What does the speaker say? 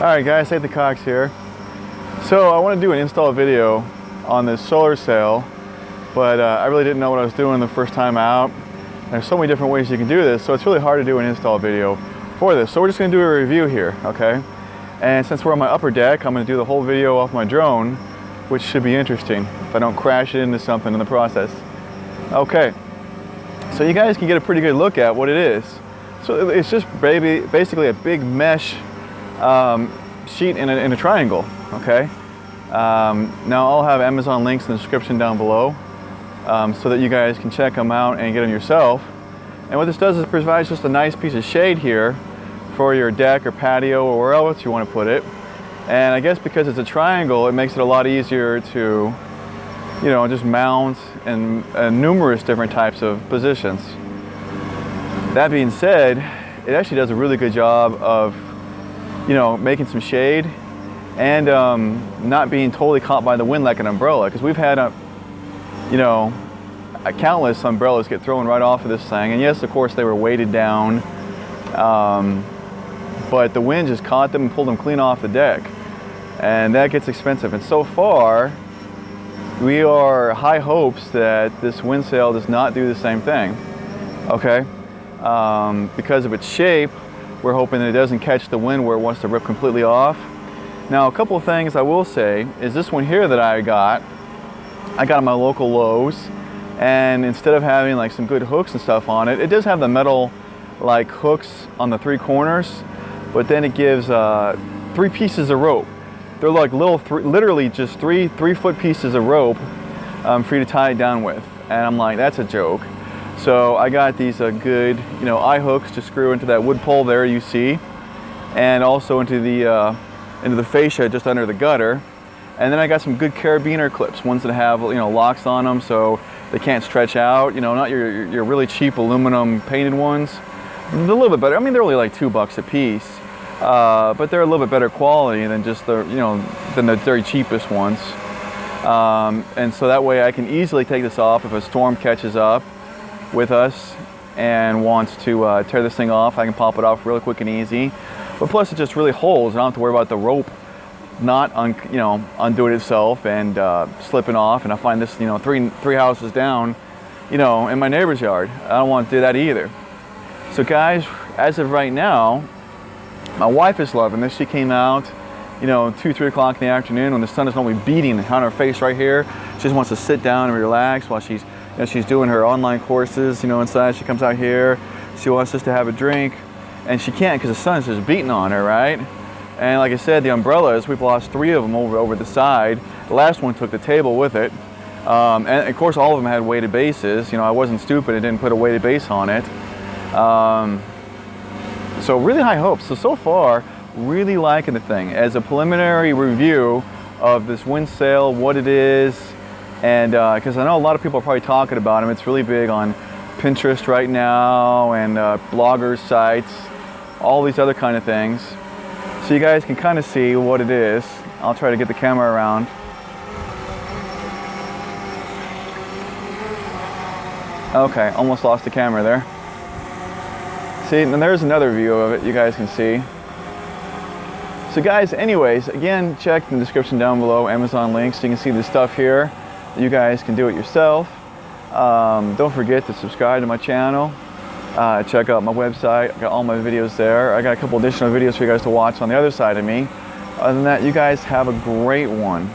Alright guys, Nathan Cox here. So I want to do an install video on this solar sail, but I really didn't know what I was doing the first time out. There's so many different ways you can do this, so it's really hard to do an install video for this. So we're just going to do a review here, okay? And since we're on my upper deck, I'm going to do the whole video off my drone, which should be interesting if I don't crash it into something in the process. Okay, so you guys can get a pretty good look at what it is. So it's just basically a big mesh sheet in a triangle, okay? Now I'll have Amazon links in the description down below so that you guys can check them out and get them yourself. And what this does is it provides just a nice piece of shade here for your deck or patio or wherever else you want to put it. And I guess because it's a triangle, it makes it a lot easier to, you know, just mount in numerous different types of positions. That being said, it actually does a really good job of, you know, making some shade and not being totally caught by the wind like an umbrella, because we've had countless umbrellas get thrown right off of this thing, and yes, of course they were weighted down, but the wind just caught them and pulled them clean off the deck, and that gets expensive. And so far we are high hopes that this wind sail does not do the same thing, okay? Because of its shape, we're hoping that it doesn't catch the wind where it wants to rip completely off. Now, a couple of things I will say is this one here that I got at my local Lowe's, and instead of having like some good hooks and stuff on it, it does have the metal like hooks on the three corners, but then it gives 3 pieces of rope. They're like little, literally just three 3-foot pieces of rope for you to tie it down with. And I'm like, that's a joke. So I got these good, eye hooks to screw into that wood pole there you see, and also into the fascia just under the gutter. And then I got some good carabiner clips, ones that have locks on them so they can't stretch out. Not your really cheap aluminum painted ones. They're a little bit better. I mean, they're only like $2 a piece, but they're a little bit better quality than just than the very cheapest ones. And so that way I can easily take this off if a storm catches up with us and wants to tear this thing off. I can pop it off real quick and easy. But plus it just really holds. I don't have to worry about the rope not undoing itself and slipping off. And I find this three houses down in my neighbor's yard. I don't want to do that either. So guys, as of right now, my wife is loving this. She came out 2-3 o'clock in the afternoon when the sun is normally beating on her face right here. She just wants to sit down and relax while she's doing her online courses, inside. She comes out here, she wants us to have a drink, and she can't because the sun's just beating on her, right? And like I said, the umbrellas, we've lost 3 of them over the side. The last one took the table with it. And of course, all of them had weighted bases. I wasn't stupid and didn't put a weighted base on it. So really high hopes. So far, really liking the thing. As a preliminary review of this wind sail, what it is, and because I know a lot of people are probably talking about him. It's really big on Pinterest right now and bloggers sites, all these other kind of things. So you guys can kind of see what it is. I'll try to get the camera around. Okay, almost lost the camera there. See, and there's another view of it you guys can see. So guys, anyways, again, check the description down below, Amazon links, so you can see the stuff here. You guys can do it yourself. Don't forget to subscribe to my channel. Check out my website. I got all my videos there. I got a couple additional videos for you guys to watch on the other side of me. Other than that, you guys have a great one.